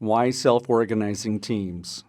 Why self-organizing teams?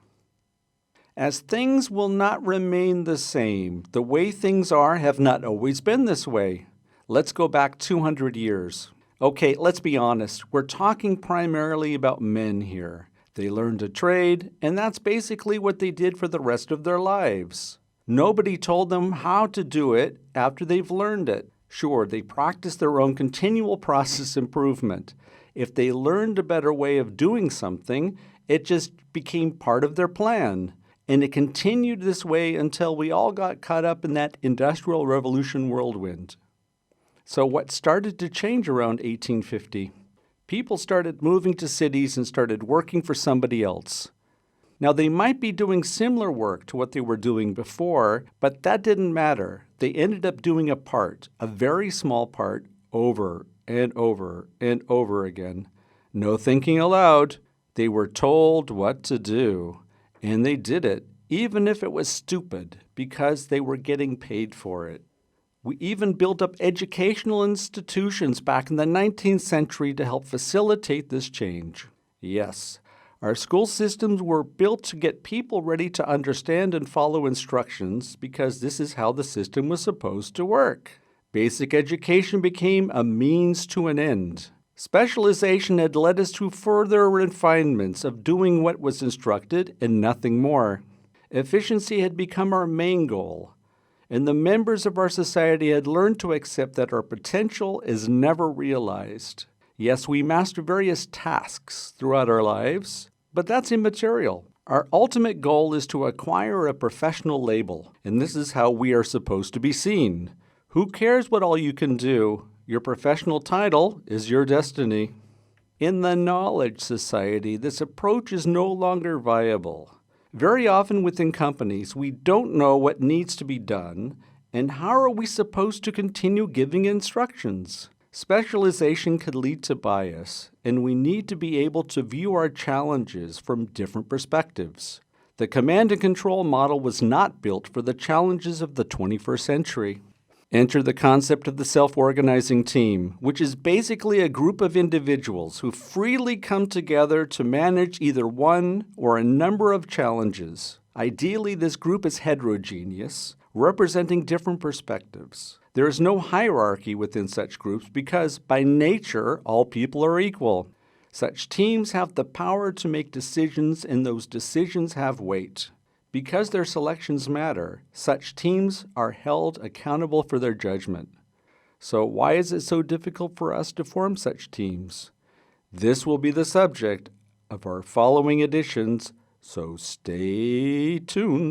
As things will not remain the same, the way things are have not always been this way. Let's go back 200 years. Okay, let's be honest. We're talking primarily about men here. They learned a trade, and that's basically what they did for the rest of their lives. Nobody told them how to do it after they've learned it. Sure, they practiced their own continual process improvement. If they learned a better way of doing something, it just became part of their plan. And it continued this way until we all got caught up in that Industrial Revolution whirlwind. So what started to change around 1850? People started moving to cities and started working for somebody else. Now, they might be doing similar work to what they were doing before, but that didn't matter. They ended up doing a part, a very small part, over and over and over again. No thinking aloud. They were told what to do, and they did it, even if it was stupid, because they were getting paid for it. We even built up educational institutions back in the 19th century to help facilitate this change. Yes, our school systems were built to get people ready to understand and follow instructions because this is how the system was supposed to work. Basic education became a means to an end. Specialization had led us to further refinements of doing what was instructed and nothing more. Efficiency had become our main goal, and the members of our society had learned to accept that our potential is never realized. Yes, we master various tasks throughout our lives, but that's immaterial. Our ultimate goal is to acquire a professional label, and this is how we are supposed to be seen. Who cares what all you can do? Your professional title is your destiny. In the knowledge society, this approach is no longer viable. Very often within companies, we don't know what needs to be done, and how are we supposed to continue giving instructions? Specialization could lead to bias, and we need to be able to view our challenges from different perspectives. The command and control model was not built for the challenges of the 21st century. Enter the concept of the self-organizing team, which is basically a group of individuals who freely come together to manage either one or a number of challenges. Ideally, this group is heterogeneous, representing different perspectives. There is no hierarchy within such groups because, by nature, all people are equal. Such teams have the power to make decisions, and those decisions have weight. Because their selections matter, such teams are held accountable for their judgment. So why is it so difficult for us to form such teams? This will be the subject of our following editions, so stay tuned.